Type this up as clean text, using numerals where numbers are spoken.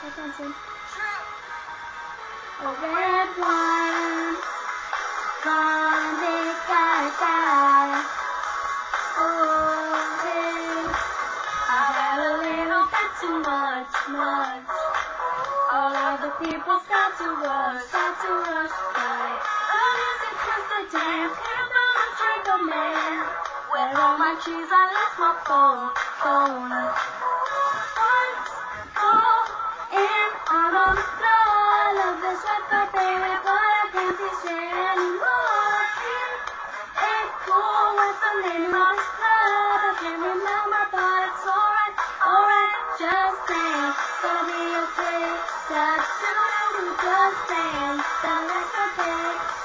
attention. A red one, grande gaga. Oh, hey, I had a little bit too much. All of the people start to rush by. The music was the dance, can't find a drink of man. Where all my cheese, I left my phone. And I don't know all of this weather, baby, but I can't be straight anymore. Ain't cool, what's the name of this club? I can't remember, but it's alright, just saying, gonna be okay. Just saying, don't let the day